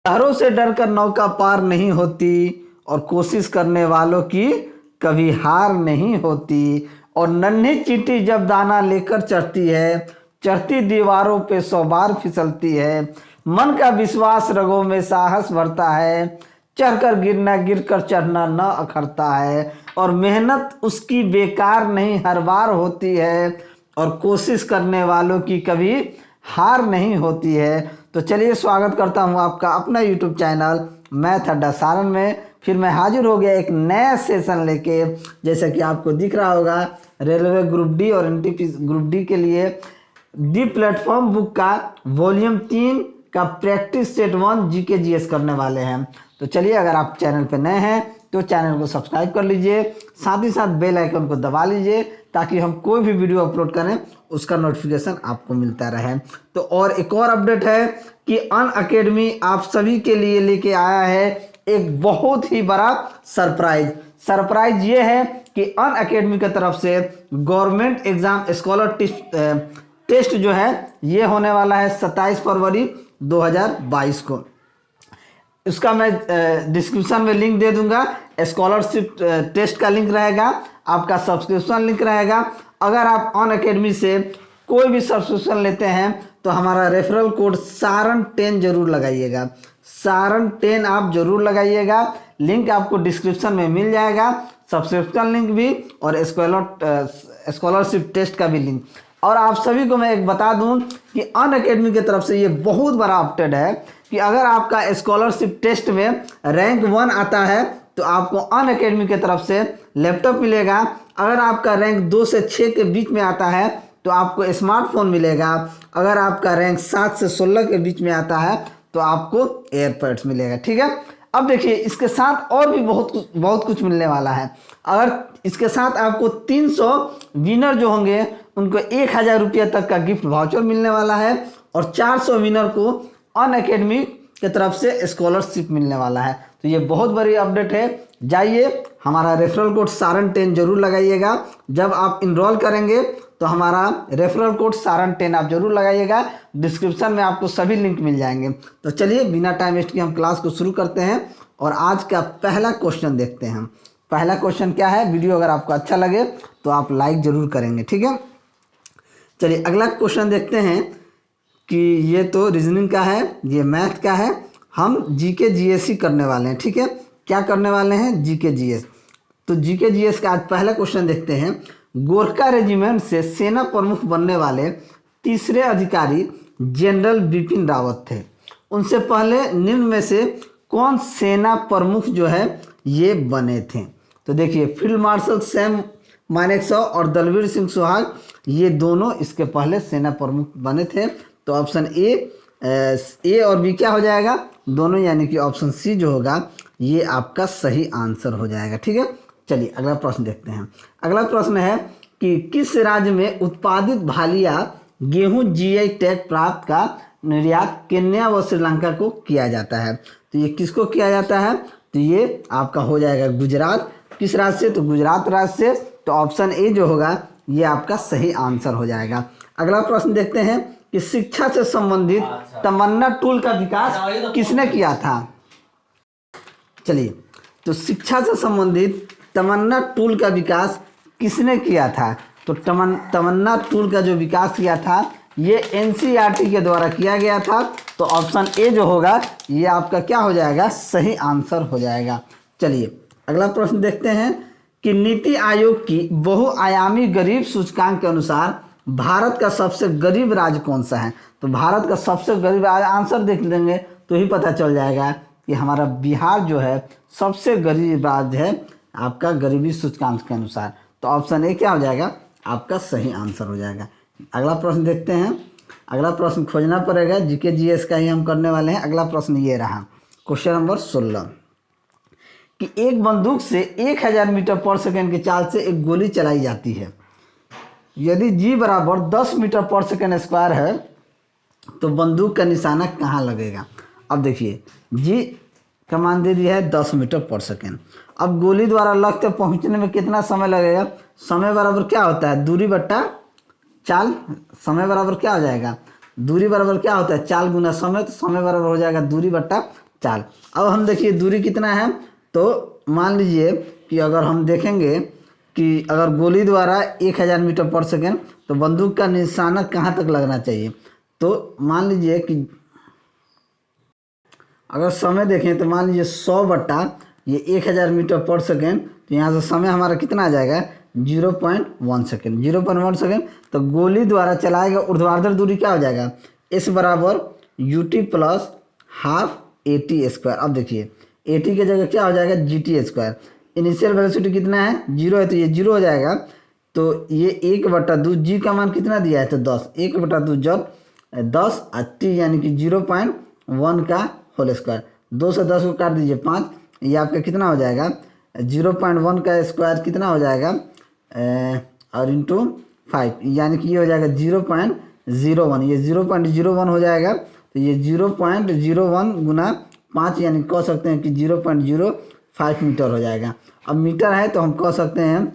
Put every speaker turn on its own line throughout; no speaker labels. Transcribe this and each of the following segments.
लहरों से डरकर नौका पार नहीं होती और कोशिश करने वालों की कभी हार नहीं होती। और नन्ही चींटी जब दाना लेकर चढ़ती है, चढ़ती दीवारों पे 100 बार फिसलती है। मन का विश्वास रगों में साहस भरता है, चढ़कर गिरना गिरकर चढ़ना न अखरता है। और मेहनत उसकी बेकार नहीं हर बार होती है, और कोशिश करने वालों की कभी हार नहीं होती है। तो चलिए स्वागत करता हूं आपका अपना यूट्यूब चैनल मैथ अड्डा सारण में। फिर मैं हाजिर हो गया एक नया सेशन लेके। जैसा कि आपको दिख रहा होगा, रेलवे ग्रुप डी और एनटीपी ग्रुप डी के लिए दी प्लेटफॉर्म बुक का वॉल्यूम 3 का प्रैक्टिस सेट 1 जीके जीएस करने वाले हैं। तो चलिए, अगर आप चैनल पर नए हैं तो चैनल को सब्सक्राइब कर लीजिए, साथ ही साथ बेल आइकन को दबा लीजिए ताकि हम कोई भी वीडियो अपलोड करें उसका नोटिफिकेशन आपको मिलता रहे। तो और एक और अपडेट है कि अनअकैडमी आप सभी के लिए लेके आया है एक बहुत ही बड़ा सरप्राइज ये है कि अनअकैडमी की तरफ से गवर्नमेंट एग्जाम स्कॉलर टेस्ट जो है ये होने वाला है 27 फरवरी 2022 को। उसका मैं डिस्क्रिप्शन में लिंक दे दूंगा। स्कॉलरशिप टेस्ट का लिंक रहेगा, आपका सब्सक्रिप्शन लिंक रहेगा। अगर आप अनअकैडमी से कोई भी सब्सक्रिप्शन लेते हैं तो हमारा रेफरल कोड सारण 10 जरूर लगाइएगा। सारण 10 आप जरूर लगाइएगा। लिंक आपको डिस्क्रिप्शन में मिल जाएगा, सब्सक्रिप्शन लिंक भी और स्कॉलरशिप टेस्ट का भी लिंक। और आप सभी को मैं एक बता दूं कि अनअकैडमी की तरफ से ये बहुत बड़ा अपडेट है कि अगर आपका स्कॉलरशिप टेस्ट में रैंक 1 आता है तो आपको अनअकैडमी की तरफ से लैपटॉप मिलेगा। अगर आपका रैंक 2 से 6 के बीच में आता है तो आपको स्मार्टफोन मिलेगा। अगर आपका रैंक 7 से 16 के बीच में आता है तो आपको एयरपॉड्स मिलेगा। ठीक है, अब देखिए इसके साथ और भी बहुत कुछ मिलने वाला है। अगर इसके साथ आपको 300 विनर जो होंगे उनको 1000 रुपये तक का गिफ्ट वाउचर मिलने वाला है, और 400 विनर को अनअकैडमी की तरफ से स्कॉलरशिप मिलने वाला है। तो ये बहुत बड़ी अपडेट है। जाइए, हमारा रेफरल कोड सारण 10 जरूर लगाइएगा। जब आप इनरोल करेंगे तो हमारा रेफरल कोड सारण 10 आप जरूर लगाइएगा। डिस्क्रिप्शन में आपको सभी लिंक मिल जाएंगे। तो चलिए बिना टाइम वेस्ट के हम क्लास को शुरू करते हैं और आज का पहला क्वेश्चन देखते हैं। पहला क्वेश्चन क्या है? वीडियो अगर आपको अच्छा लगे तो आप लाइक जरूर करेंगे। ठीक है, चलिए अगला क्वेश्चन देखते हैं कि ये तो रीजनिंग का है, ये मैथ का है। हम जीके जीएस ही करने वाले हैं। ठीक है, क्या करने वाले हैं? GK GS. तो जीके जीएस का आज पहला क्वेश्चन देखते हैं। गोरखा रेजिमेंट से सेना प्रमुख बनने वाले तीसरे अधिकारी जनरल बिपिन रावत थे। उनसे पहले निम्न में से कौन सेना प्रमुख जो है ये बने थे? तो देखिए, फील्ड मार्शल सैम मानेकशॉ और दलवीर सिंह सुहाग ये दोनों इसके पहले सेना प्रमुख बने थे। तो ऑप्शन ए और बी क्या हो जाएगा? दोनों, यानी कि ऑप्शन सी जो होगा ये आपका सही आंसर हो जाएगा। ठीक है, चलिए अगला प्रश्न देखते हैं। अगला प्रश्न है कि किस राज्य में उत्पादित भालिया गेहूं जीआई टैग प्राप्त का निर्यात केन्या व श्रीलंका को किया जाता है? तो ये किसको किया जाता है? तो ये आपका हो जाएगा गुजरात। किस राज्य से? तो गुजरात राज्य से। तो ऑप्शन ए जो होगा ये आपका सही आंसर हो जाएगा। अगला प्रश्न देखते हैं कि शिक्षा से संबंधित तमन्ना टूल का विकास किसने किया था? चलिए, तो शिक्षा से संबंधित तमन्ना टूल का विकास किसने किया था? तो तमन्ना टूल का जो विकास किया था ये एनसीईआरटी के द्वारा किया गया था। तो ऑप्शन ए जो होगा ये आपका क्या हो जाएगा? सही आंसर हो जाएगा। चलिए अगला प्रश्न देखते हैं कि नीति आयोग की बहुआयामी गरीब सूचकांक के अनुसार भारत का सबसे गरीब राज्य कौन सा है? तो भारत का सबसे गरीब, आंसर देख लेंगे तो ही पता चल जाएगा कि हमारा बिहार जो है सबसे गरीब राज्य है आपका गरीबी सूचकांक के अनुसार। तो ऑप्शन ए क्या हो जाएगा? आपका सही आंसर हो जाएगा। अगला प्रश्न देखते हैं। अगला प्रश्न खोजना पड़ेगा, जीके जीएस का ही हम करने वाले हैं। अगला प्रश्न ये रहा, क्वेश्चन नंबर 16 कि एक बंदूक से 1000 मीटर पर सेकेंड की चाल से एक गोली चलाई जाती है। यदि जी बराबर 10 मीटर पर सेकेंड स्क्वायर है तो बंदूक का निशाना कहाँ लगेगा? अब देखिए, जी का मान दे दिया है 10 मीटर पर सेकेंड। अब गोली द्वारा लक्ष्य तक पहुँचने में कितना समय लगेगा? समय बराबर क्या होता है? दूरी बट्टा चाल। समय बराबर क्या हो जाएगा? दूरी बराबर क्या होता है? चाल गुना समय। तो समय बराबर हो जाएगा दूरी बट्टा चाल। अब हम देखिए दूरी कितना है, तो मान लीजिए कि अगर हम देखेंगे कि अगर गोली द्वारा 1000 मीटर पर सेकेंड, तो बंदूक का निशाना कहाँ तक लगना चाहिए। तो मान लीजिए कि अगर समय देखें तो मान लीजिए 100 बट्टा ये 1000 मीटर पर सेकेंड, तो यहाँ से समय हमारा कितना आ जाएगा 0.1 सेकेंड। 0.1 सेकेंड तो गोली द्वारा चलाएगा ऊर्ध्वाधर दूरी क्या हो जाएगा, एस बराबर ut plus half AT square. अब देखिए AT की जगह क्या हो जाएगा GT स्क्वायर। इनिशियल वेलोसिटी कितना है 0 है, तो ये 0 हो जाएगा। तो ये 1/2 जी का मान कितना दिया है, तो 10। 1/2 जब 10 और टी यानी कि 0.1 का होल स्क्वायर। 2 से 10 को काट दीजिए 5, ये आपका कितना हो जाएगा 0.1 का स्क्वायर कितना हो जाएगा और इंटू 5 यानी कि ये हो जाएगा 0.01। ये 0.01 हो जाएगा, तो ये 0.01 गुना 5 यानी कह सकते हैं कि 0.05 मीटर हो जाएगा। अब मीटर है तो हम कह सकते हैं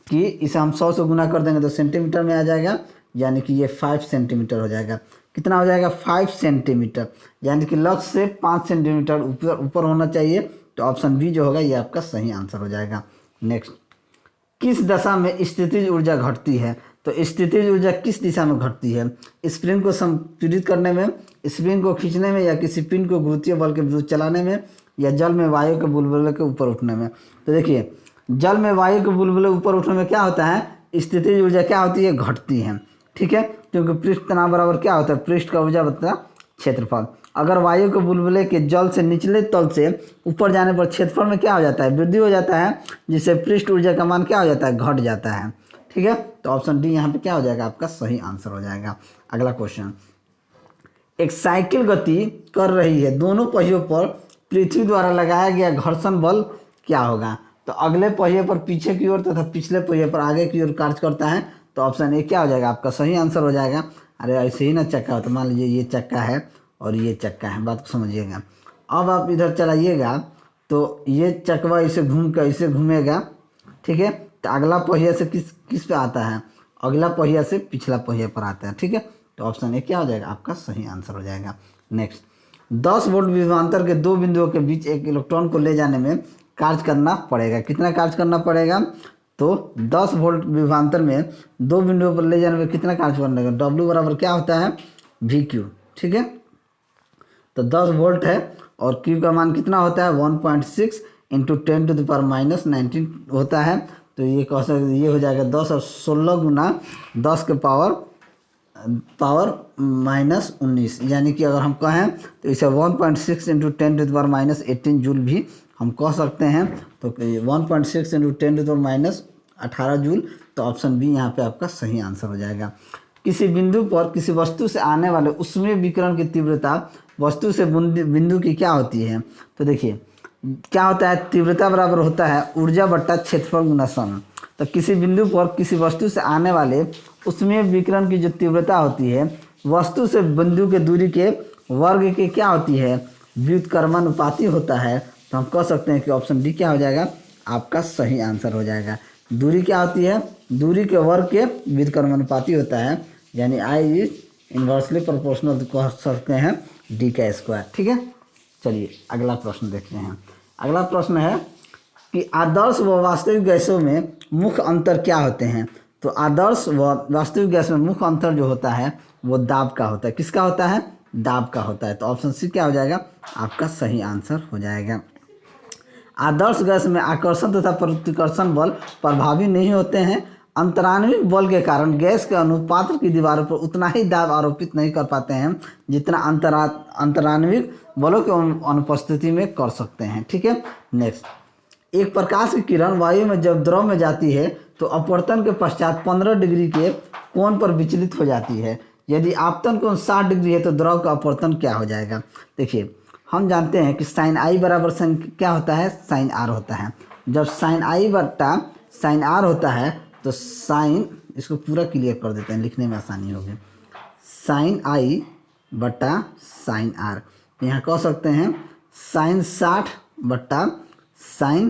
कि इसे हम 100 से गुना कर देंगे तो सेंटीमीटर में आ जाएगा, यानी कि ये 5 सेंटीमीटर हो जाएगा। कितना हो जाएगा 5 सेंटीमीटर, यानी कि लक्ष्य से 5 सेंटीमीटर ऊपर होना चाहिए। तो ऑप्शन बी जो होगा ये आपका सही आंसर हो जाएगा। नेक्स्ट, किस दशा में स्थितिज ऊर्जा घटती है। तो स्थितिज ऊर्जा किस दिशा में घटती है, स्प्रिंग को संपीड़ित करने में, स्प्रिंग को खींचने में, या किसी पिन को गुरुत्वीय बल के विरुद्ध चलाने में, या जल में वायु के बुलबुले के ऊपर उठने में। तो देखिए जल में वायु के बुलबुले ऊपर उठने में क्या होता है, स्थितिज ऊर्जा क्या होती है, घटती है। ठीक है, क्योंकि पृष्ठ तनाव बराबर क्या होता है, पृष्ठ का ऊर्जा बता क्षेत्रफल। अगर वायु के बुलबुले के जल से निचले तल से ऊपर जाने पर क्षेत्रफल में क्या हो जाता है, वृद्धि हो जाता है, जिससे पृष्ठ ऊर्जा का मान क्या हो जाता है, घट जाता है। ठीक है, तो ऑप्शन डी यहाँ पे क्या हो जाएगा, आपका सही आंसर हो जाएगा। अगला क्वेश्चन, एक साइकिल गति कर रही है, दोनों पहियों पर पृथ्वी द्वारा लगाया गया घर्षण बल क्या होगा। तो अगले पहिए पर पीछे की ओर तथा पिछले पहिए पर आगे की ओर कार्य करता है। तो ऑप्शन ए क्या हो जाएगा, आपका सही आंसर हो जाएगा। अरे ऐसे ही ना चक्का हो, तो मान लीजिए ये चक्का है और ये चक्का है, बात को समझिएगा। अब आप इधर चलाइएगा तो ये चक्का इसे घूम कर इसे घूमेगा। ठीक है, तो अगला पहिया से किस पे आता है, अगला पहिया से पिछला पहिया पर आता है। ठीक है, तो ऑप्शन ए क्या हो जाएगा, आपका सही आंसर हो जाएगा। नेक्स्ट, 10 वोल्ट विभवांतर के दो बिंदुओं के बीच एक इलेक्ट्रॉन को ले जाने में कार्य करना पड़ेगा। कितना कार्य करना पड़ेगा, तो 10 वोल्ट विभवांतर में दो बिंदुओं पर ले जाने में कितना कार्य करना पड़ेगा। डब्ल्यू बराबर क्या होता है, VQ। ठीक है, तो 10 वोल्ट है और Q का मान कितना होता है 1.6 इंटू 10⁻⁻19 होता है। तो ये कह सकते, ये हो जाएगा 10 और 16 गुना 10 के पावर -19, यानी कि अगर हम कहें तो इसे 1.6 इंटू 10⁻18 जूल भी हम कह सकते हैं। तो 1.6 इंटू 10⁻18 जूल। तो ऑप्शन बी यहाँ पे आपका सही आंसर हो जाएगा। किसी बिंदु पर किसी वस्तु से आने वाले ऊष्मीय विकिरण की तीव्रता वस्तु से बिंदु की क्या होती है। तो देखिए क्या होता है, तीव्रता बराबर होता है ऊर्जा बट्टा क्षेत्रफल गुना समय। तो किसी बिंदु पर किसी वस्तु से आने वाले ऊष्मीय विकिरण की जो तीव्रता होती है वस्तु से बिंदु के दूरी के वर्ग के क्या होती है, व्युत्क्रमानुपाती होता है। तो हम कह सकते हैं कि ऑप्शन डी क्या हो जाएगा, आपका सही आंसर हो जाएगा। दूरी क्या होती है, दूरी के वर्ग के व्युत्क्रमानुपाती होता है, यानी आई इज इन्वर्सली प्रोपोर्शनल कह सकते हैं डी का स्क्वायर। ठीक है, चलिए अगला प्रश्न देखते हैं। अगला प्रश्न है कि आदर्श व वास्तविक गैसों में मुख्य अंतर क्या होते हैं। तो आदर्श व वास्तविक गैस में मुख्य अंतर जो होता है वो दाब का होता है। किसका होता है, दाब का होता है। तो ऑप्शन सी क्या हो जाएगा, आपका सही आंसर हो जाएगा। आदर्श गैस में आकर्षण तथा प्रतिकर्षण बल प्रभावी नहीं होते हैं। अंतराण्विक बल के कारण गैस के अनुपात्र की दीवारों पर उतना ही दाब आरोपित नहीं कर पाते हैं जितना अंतराण्विक बलों की अनुपस्थिति में कर सकते हैं। ठीक है, नेक्स्ट, एक प्रकाश की किरण वायु में जब द्रव में जाती है तो अपवर्तन के पश्चात 15 डिग्री के कोण पर विचलित हो जाती है। यदि आपतन कोण 60 डिग्री है तो द्रव का अपवर्तन क्या हो जाएगा। देखिए हम जानते हैं कि साइन आई बराबर साइन क्या होता है, साइन आर होता है। जब साइन आई बट्टा साइन आर होता है तो साइन, इसको पूरा क्लियर कर देते हैं लिखने में आसानी होगी, साइन आई बट्टा साइन आर। यहाँ कह सकते हैं साइन 60 बट्टा साइन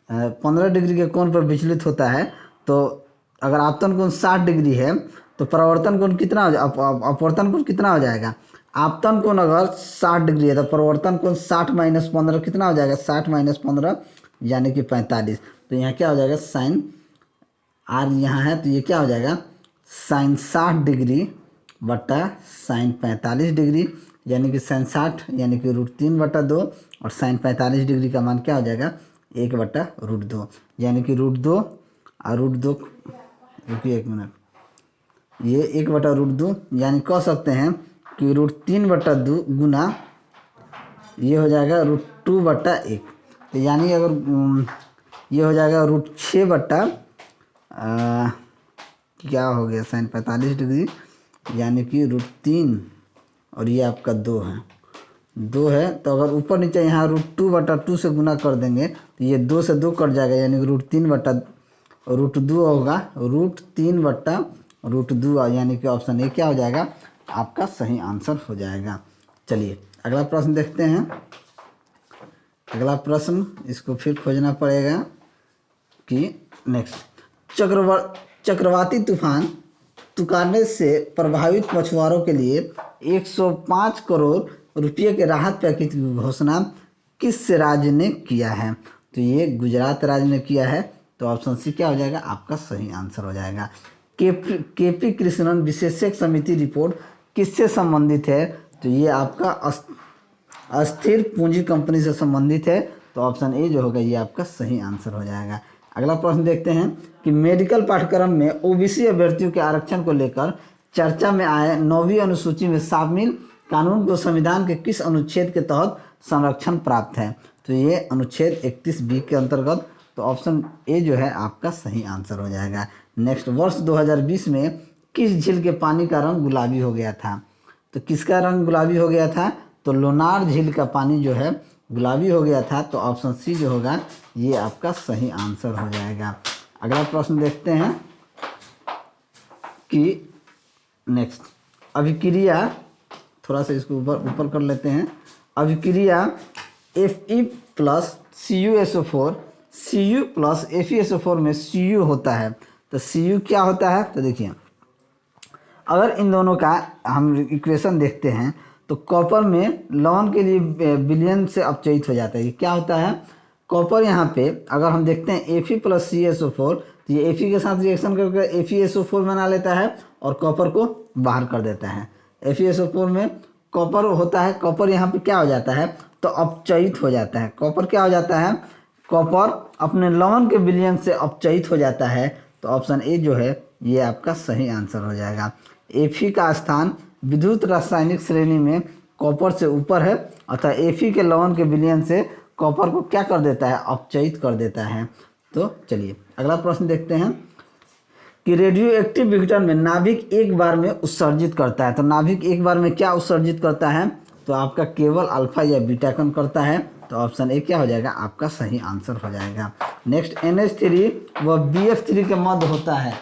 15 डिग्री के कोण पर विचलित होता है। तो अगर आपतन कोण 60 डिग्री है तो परावर्तन कोण कितना हो अपवर्तन कोण कितना हो जाएगा, आपतन कोण अगर 60 डिग्री है तो प्रवर्तन कोण 60 - 15 कितना हो जाएगा, 60 - 15 यानी कि 45। तो यहाँ क्या हो जाएगा, साइन आर यहाँ है तो ये क्या हो जाएगा, साइन 60 डिग्री बटा साइन 45 डिग्री, यानी कि साइन 60 यानी कि √3/2 और साइन 45 डिग्री का मान क्या हो जाएगा, 1/√2, यानी कि √2 और √2, रुकिए 1 मिनट, ये 1/√2 यानी कह सकते हैं कि √3/2 गुना ये हो जाएगा √2/1। तो यानी अगर ये हो जाएगा √6 क्या हो गया, साइन 45 डिग्री यानी कि √3 और ये आपका 2 है तो अगर ऊपर नीचे यहाँ √2/2 से गुना कर देंगे तो ये 2 से 2 कट जाएगा, यानी कि √3/√2 होगा, √3/√2, यानी कि ऑप्शन ए क्या हो जाएगा, आपका सही आंसर हो जाएगा। चलिए अगला प्रश्न देखते हैं। अगला प्रश्न, इसको फिर खोजना पड़ेगा कि नेक्स्ट, चक्रवाती तूफान तुकारने से प्रभावित मछुआरों के लिए 105 करोड़ रुपये के राहत पैकेज की घोषणा किस राज्य ने किया है, तो ये गुजरात राज्य ने किया है। तो ऑप्शन सी क्या हो जाएगा, आपका सही आंसर हो जाएगा। केपी कृष्णन विशेषज्ञ समिति रिपोर्ट किससे संबंधित है, तो ये आपका अस्थिर पूंजी कंपनी से संबंधित है। तो ऑप्शन ए जो होगा ये आपका सही आंसर हो जाएगा। अगला प्रश्न देखते हैं कि मेडिकल पाठ्यक्रम में ओबीसी अभ्यर्थियों के आरक्षण को लेकर चर्चा में आए 9वीं अनुसूची में शामिल कानून को संविधान के किस अनुच्छेद के तहत संरक्षण प्राप्त है, तो ये अनुच्छेद 31B के अंतर्गत। तो ऑप्शन ए जो है आपका सही आंसर हो जाएगा। नेक्स्ट, वर्ष 2020 में किस झील के पानी का रंग गुलाबी हो गया था, तो किसका रंग गुलाबी हो गया था, तो लोनार झील का पानी जो है गुलाबी हो गया था। तो ऑप्शन सी जो होगा ये आपका सही आंसर हो जाएगा। अगला प्रश्न देखते हैं कि नेक्स्ट, अभिक्रिया, थोड़ा सा इसको ऊपर कर लेते हैं। अभिक्रिया Fe plus CuSO4 Cu plus FeSO4 में Cu होता है, तो Cu क्या होता है, तो देखिए अगर इन दोनों का हम इक्वेशन देखते हैं तो कॉपर में लवण के लिए विलयन से अपचयित हो जाता है। ये क्या होता है, कॉपर यहाँ पे अगर हम देखते हैं Fe प्लस CSO4 तो ये Fe के साथ रिएक्शन करके FeSO4 बना लेता है और कॉपर को बाहर कर देता है। FeSO4 में कॉपर होता है, कॉपर यहाँ पे क्या हो जाता है, तो अपचयित हो जाता है। कॉपर क्या हो जाता है, कॉपर अपने लवण के विलयन से अपचयित हो जाता है। तो ऑप्शन ए जो है ये आपका सही आंसर हो जाएगा। Fe का स्थान विद्युत रासायनिक श्रेणी में कॉपर से ऊपर है, अतः Fe के लवण के विलयन से कॉपर को क्या कर देता है, अपचयित कर देता है। तो चलिए अगला प्रश्न देखते हैं कि रेडियो एक्टिव विघटन में नाभिक एक बार में उत्सर्जित करता है, तो नाभिक एक बार में क्या उत्सर्जित करता है, तो आपका केवल अल्फा या बीटा कण करता है। तो ऑप्शन ए क्या हो जाएगा, आपका सही आंसर हो जाएगा। नेक्स्ट, NH3 व BF3 के मध्य होता है,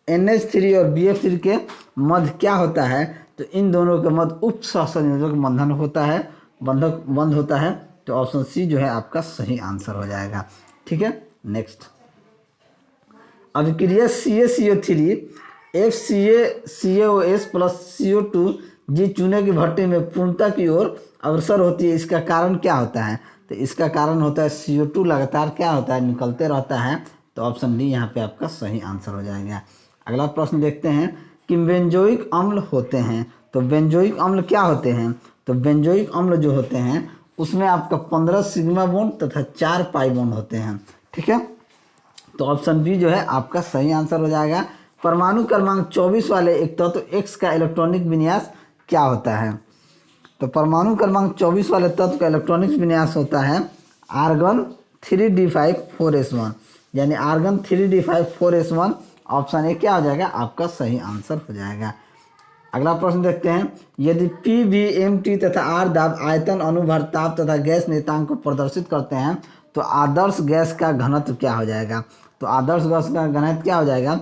NH3 और BF3 के मध्य क्या होता है, तो इन दोनों के मध्य उप सहसंयोजक बंधन होता है, बंध होता है। तो ऑप्शन सी जो है आपका सही आंसर हो जाएगा। ठीक है, नेक्स्ट, अभिक्रिया CaCO3 FCaCaOS प्लस CO2 जी चूने की भट्टी में पूर्णता की ओर अग्रसर होती है, इसका कारण क्या होता है, तो इसका कारण होता है CO2 लगातार क्या होता है, निकलते रहता है। तो ऑप्शन डी यहाँ पे आपका सही आंसर हो जाएगा। अगला प्रश्न देखते हैं कि बेंजोइक अम्ल होते हैं, तो बेंजोइक अम्ल क्या होते हैं, तो बेंजोइक अम्ल जो होते हैं उसमें आपका 15 सिग्मा बॉन्ड तथा 4 पाई बॉन्ड होते हैं। ठीक है, तो ऑप्शन बी जो है आपका सही आंसर हो जाएगा। परमाणु क्रमांक 24 वाले एक तत्व X का इलेक्ट्रॉनिक विन्यास क्या होता है, तो परमाणु क्रमांक 24 वाले तत्व का इलेक्ट्रॉनिक विन्यास होता है आर्गन 3d5 4s1, यानी argon 3d5 4s1। Option A क्या हो जाएगा, आपका सही आंसर हो जाएगा। अगला प्रश्न देखते हैं, यदि PVMT तथा R दाब आयतन, अणुभार, ताप तथा गैस नियतांक को प्रदर्शित करते हैं तो आदर्श गैस का घनत्व क्या हो जाएगा, तो आदर्श गैस का घनत्व क्या हो जाएगा,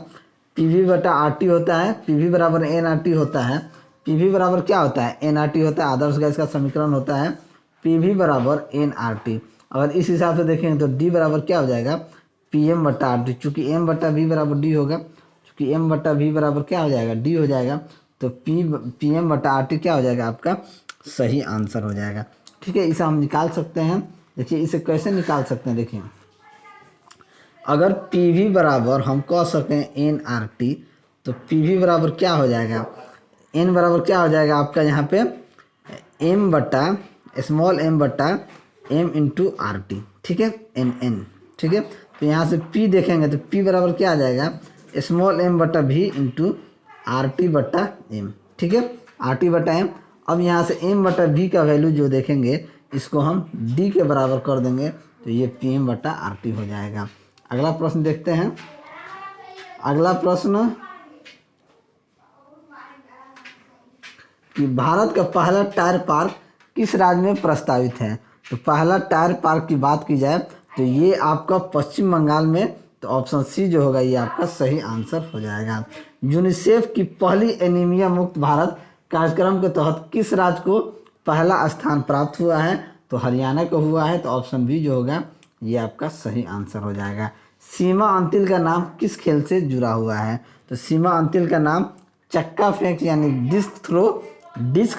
PV/RT होता है, PV बराबर nRT होता है। PV बराबर क्या होता है, nRT होता है। आदर्श गैस का समीकरण होता है PV बराबर nRT। अगर इस हिसाब से देखेंगे तो D बराबर क्या हो जाएगा, PM/RT, चूँकि M/V बराबर D होगा, चूँकि M/V बराबर क्या हो जाएगा, D हो जाएगा। तो PM बटा RT क्या हो जाएगा आपका सही आंसर हो जाएगा। ठीक है, इसे हम निकाल सकते हैं। देखिए इसे कैसे निकाल सकते हैं, देखिए अगर PV बराबर हम कह सकें NRT, तो PV बराबर क्या हो जाएगा, N बराबर क्या हो जाएगा आपका यहाँ पे M बटा स्मॉल m बटा M इंटू RT। ठीक है, NN। ठीक है, तो यहाँ से P देखेंगे तो P बराबर क्या आ जाएगा स्मॉल m बटा V इंटू RT बटा M। ठीक है, RT बटा M। अब यहाँ से M बटा V का वैल्यू जो देखेंगे इसको हम D के बराबर कर देंगे, तो ये PM बटा RT हो जाएगा। अगला प्रश्न देखते हैं। अगला प्रश्न कि भारत का पहला टायर पार्क किस राज्य में प्रस्तावित है। तो पहला टायर पार्क की बात की जाए तो ये आपका पश्चिम बंगाल में, तो ऑप्शन सी जो होगा ये आपका सही आंसर हो जाएगा। यूनिसेफ की पहली एनीमिया मुक्त भारत कार्यक्रम के तहत किस राज्य को पहला स्थान प्राप्त हुआ है। तो हरियाणा को हुआ है, तो ऑप्शन बी जो होगा ये आपका सही आंसर हो जाएगा। सीमा अंतिल का नाम किस खेल से जुड़ा हुआ है। तो सीमा अंतिल का नाम चक्का फेंक यानी डिस्क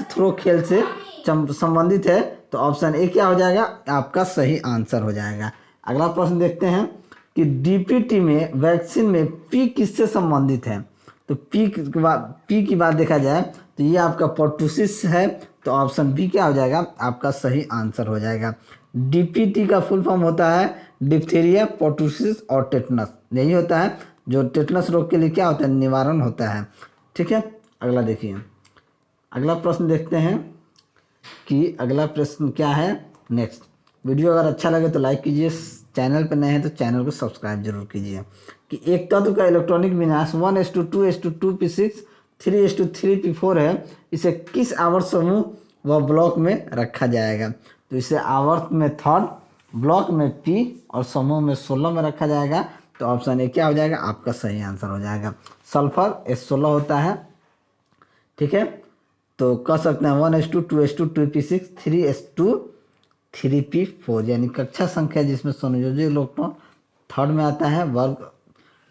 थ्रो खेल से संबंधित है, तो ऑप्शन ए क्या हो जाएगा आपका सही आंसर हो जाएगा। अगला प्रश्न देखते हैं कि DPT में वैक्सीन में P किससे संबंधित है। तो P की बात देखा जाए तो ये आपका पर्टूसिस है, तो ऑप्शन बी क्या हो जाएगा आपका सही आंसर हो जाएगा। DPT का फुल फॉर्म होता है डिप्थीरिया, पर्टूसिस और टेटनस, यही होता है जो टेटनस रोग के लिए क्या होता है निवारण होता है। ठीक है, अगला देखिए, अगला प्रश्न देखते हैं कि अगला प्रश्न क्या है नेक्स्ट। वीडियो अगर अच्छा लगे तो लाइक कीजिए, चैनल पर नए हैं तो चैनल को सब्सक्राइब जरूर कीजिए। कि एक तत्व का इलेक्ट्रॉनिक विन्यास 1:2:2p6 3:3p4 है, इसे किस आवर्त समूह व ब्लॉक में रखा जाएगा। तो इसे आवर्त में 3rd, ब्लॉक में P और समूह में 16 में रखा जाएगा, तो ऑप्शन ए क्या हो जाएगा आपका सही आंसर हो जाएगा। सल्फर S16 होता है। ठीक है, तो कह सकते हैं 1:2:2p6 3:3p4 यानी कक्षा संख्या जिसमें संयोजी इलेक्ट्रॉन 3rd में आता है,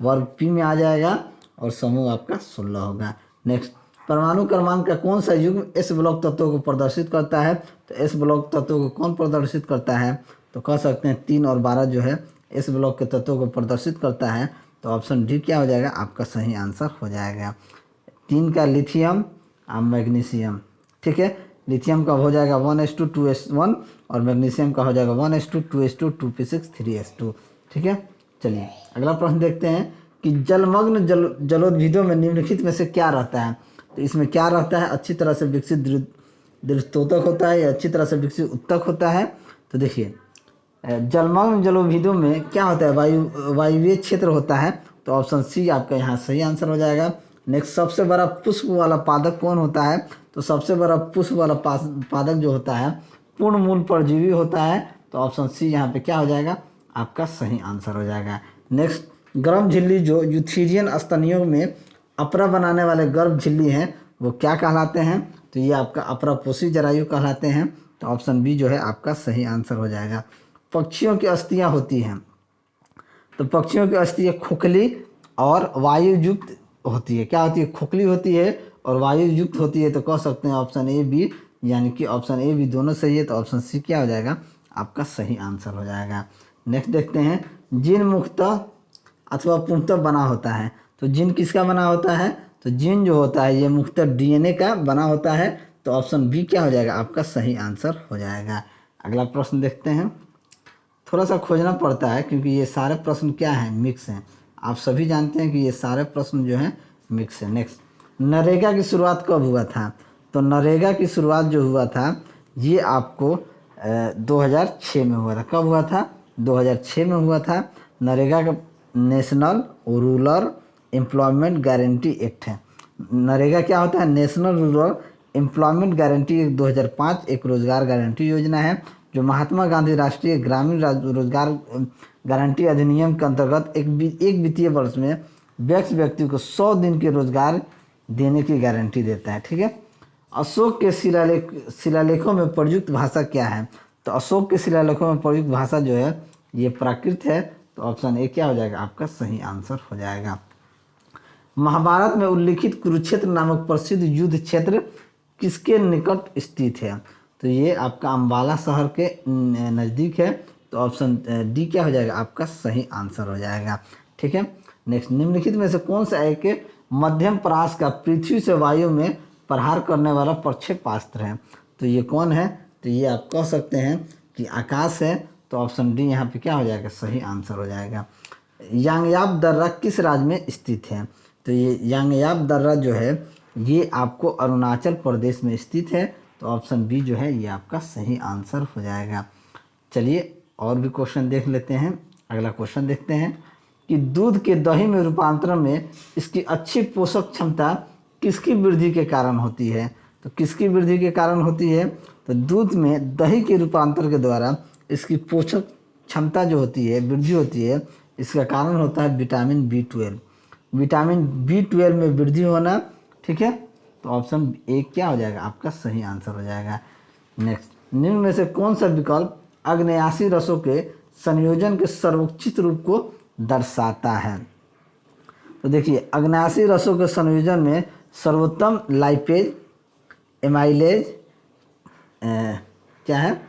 वर्ग P में आ जाएगा और समूह आपका 16 होगा। नेक्स्ट, परमाणु क्रमांक का कौन सा युग्म S ब्लॉक तत्वों को प्रदर्शित करता है। तो S ब्लॉक तत्वों को कौन प्रदर्शित करता है, तो कह सकते हैं 3 और 12 जो है S ब्लॉक के तत्वों को प्रदर्शित करता है, तो ऑप्शन डी क्या हो जाएगा आपका सही आंसर हो जाएगा। 3 का लिथियम और मैग्नीशियम। ठीक है, लिथियम का हो जाएगा 1:2:1 और मैग्नीशियम का हो जाएगा 1:2:2p6 3:2। ठीक है, चलिए अगला प्रश्न देखते हैं कि जलमग्न जलोद्भिदों में निम्नलिखित में से क्या रहता है। तो इसमें क्या रहता है, अच्छी तरह से विकसित दृष्टोतक होता है या अच्छी तरह से विकसित उत्तक होता है। तो देखिए जलमग्न जलोद्भिदों में क्या होता है वायुव्य क्षेत्र होता है, तो ऑप्शन सी आपका यहाँ सही आंसर हो जाएगा। नेक्स्ट, सबसे बड़ा पुष्प वाला पादप कौन होता है। तो सबसे बड़ा पुष्प वाला पादप जो होता है पूर्ण मूल परजीवी होता है, तो ऑप्शन सी यहाँ पे क्या हो जाएगा आपका सही आंसर हो जाएगा। नेक्स्ट, गर्भ झिल्ली जो यूथीरियन स्तनियों में अपरा बनाने वाले गर्भ झिल्ली हैं वो क्या कहलाते हैं। तो ये आपका अपरापोषी जरायु कहलाते हैं, तो ऑप्शन बी जो है आपका सही आंसर हो जाएगा। पक्षियों की अस्थियाँ होती हैं, तो पक्षियों की अस्थियाँ खोखली और वायुयुक्त होती है। क्या होती है, खोखली होती है और वायुयुक्त होती है, तो कह सकते हैं ऑप्शन ए बी, यानी कि ऑप्शन ए बी दोनों सही है, तो ऑप्शन सी क्या हो जाएगा आपका सही आंसर हो जाएगा। नेक्स्ट देखते हैं, जीन मुख्यतः अथवा पूर्णतः बना होता है। तो जीन किसका बना होता है, तो जीन जो होता है ये मुख्यतः DNA का बना होता है, तो ऑप्शन बी क्या हो जाएगा आपका सही आंसर हो जाएगा। अगला प्रश्न देखते हैं, थोड़ा सा खोजना पड़ता है क्योंकि ये सारे प्रश्न क्या हैं मिक्स हैं, आप सभी जानते हैं कि ये सारे प्रश्न जो हैं मिक्स हैं। नेक्स्ट, नरेगा की शुरुआत कब हुआ था। तो नरेगा की शुरुआत जो हुआ था ये आपको 2006 में हुआ था। कब हुआ था, 2006 में हुआ था। नरेगा का national rural employment guarantee act है। नरेगा क्या होता है, national rural employment guarantee act 2005 एक रोजगार गारंटी योजना है जो महात्मा गांधी राष्ट्रीय ग्रामीण रोजगार गारंटी अधिनियम के अंतर्गत एक वित्तीय वर्ष में व्यक्ति को 100 दिन के रोजगार देने की गारंटी देता है। ठीक है, अशोक के शिलालेखों में प्रयुक्त भाषा क्या है। तो अशोक के शिलालेखों में प्रयुक्त भाषा जो है ये प्राकृत है, तो ऑप्शन ए क्या हो जाएगा आपका सही आंसर हो जाएगा। महाभारत में उल्लिखित कुरुक्षेत्र नामक प्रसिद्ध युद्ध क्षेत्र किसके निकट स्थित है? तो ये आपका अम्बाला शहर के नज़दीक है। तो ऑप्शन डी क्या हो जाएगा आपका सही आंसर हो जाएगा। ठीक है। नेक्स्ट, निम्नलिखित में से कौन सा एक मध्यम परास का पृथ्वी से वायु में प्रहार करने वाला प्रक्षेपास्त्र है? तो ये कौन है? तो ये आप कह सकते हैं कि आकाश है। तो ऑप्शन डी यहाँ पे क्या हो जाएगा सही आंसर हो जाएगा। यांगयाप दर्रा किस राज्य में स्थित है? तो ये यांगयाप दर्रा जो है ये आपको अरुणाचल प्रदेश में स्थित है। तो ऑप्शन बी जो है ये आपका सही आंसर हो जाएगा। चलिए और भी क्वेश्चन देख लेते हैं। अगला क्वेश्चन देखते हैं कि दूध के दही में रूपांतरण में इसकी अच्छी पोषक क्षमता किसकी वृद्धि के कारण होती है? तो किसकी वृद्धि के कारण होती है? तो दूध में दही के रूपांतर के द्वारा इसकी पोषक क्षमता जो होती है वृद्धि होती है, इसका कारण होता है विटामिन B12। विटामिन B12 में वृद्धि होना। ठीक है। तो ऑप्शन ए क्या हो जाएगा आपका सही आंसर हो जाएगा। नेक्स्ट, निम्न में से कौन सा विकल्प आग्नेयासी रसों के संयोजन के सर्वोचित रूप को दर्शाता है? तो देखिए, आग्नेयासी रसों के संयोजन में सर्वोत्तम लाइपेज, एमाइलेज क्या है,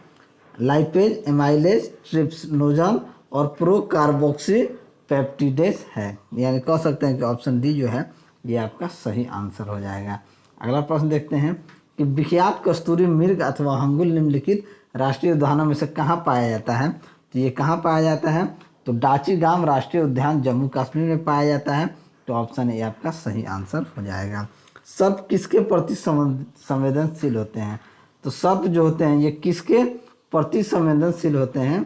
लाइपेज, एमाइलेज, ट्रिप्सिनोजन और प्रोकार्बोक्सी पेप्टिडेज है। यानी कह सकते हैं कि ऑप्शन डी जो है ये आपका सही आंसर हो जाएगा। अगला प्रश्न देखते हैं कि विख्यात कस्तूरी मृग अथवा हंगुल निम्नलिखित राष्ट्रीय उद्यानों में से कहाँ पाया जाता है? तो ये कहाँ पाया जाता है? तो डाचीगाम राष्ट्रीय उद्यान जम्मू कश्मीर में पाया जाता है। तो ऑप्शन ए आपका सही आंसर हो जाएगा। सर्प किसके प्रति संवेदनशील होते हैं? तो सर्प जो होते हैं ये किसके प्रति संवेदनशील होते हैं?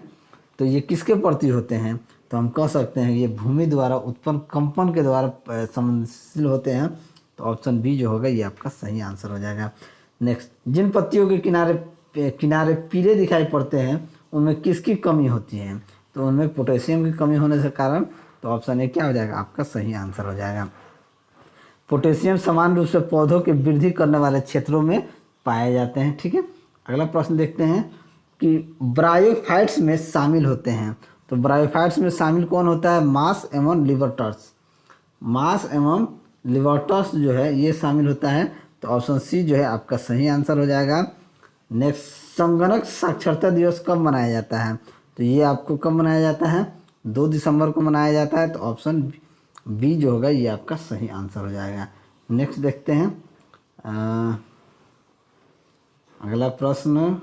तो ये किसके प्रति होते हैं? तो हम कह सकते हैं ये भूमि द्वारा उत्पन्न कंपन के द्वारा संवेदनशील होते हैं। तो ऑप्शन बी जो होगा ये आपका सही आंसर हो जाएगा। नेक्स्ट, जिन पत्तियों के किनारे पीले दिखाई पड़ते हैं उनमें किसकी कमी होती है? तो उनमें पोटेशियम की कमी होने से कारण। तो ऑप्शन ए क्या हो जाएगा आपका सही आंसर हो जाएगा। पोटेशियम समान रूप से पौधों की वृद्धि करने वाले क्षेत्रों में पाए जाते हैं। ठीक है। अगला प्रश्न देखते हैं कि ब्रायोफाइट्स में शामिल होते हैं। तो ब्रायोफाइट्स में शामिल कौन होता है? मास एवं लिवर्टर्स। मास एवं लिवर्टर्स जो है ये शामिल होता है। तो ऑप्शन सी जो है आपका सही आंसर हो जाएगा। नेक्स्ट, संगणक साक्षरता दिवस कब मनाया जाता है? तो ये आपको कब मनाया जाता है? 2 दिसंबर को मनाया जाता है। तो ऑप्शन बी जो होगा ये आपका सही आंसर हो जाएगा। नेक्स्ट देखते हैं अगला प्रश्न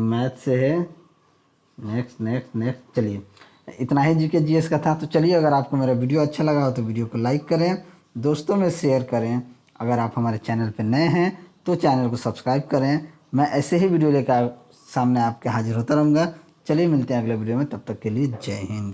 मैथ से है। नेक्स्ट चलिए, इतना ही जीके जीएस का था। तो चलिए, अगर आपको मेरा वीडियो अच्छा लगा हो तो वीडियो को लाइक करें, दोस्तों में शेयर करें। अगर आप हमारे चैनल पर नए हैं तो चैनल को सब्सक्राइब करें। मैं ऐसे ही वीडियो लेकर सामने आपके हाजिर होता रहूँगा। चलिए मिलते हैं अगले वीडियो में, तब तक के लिए जय हिंद।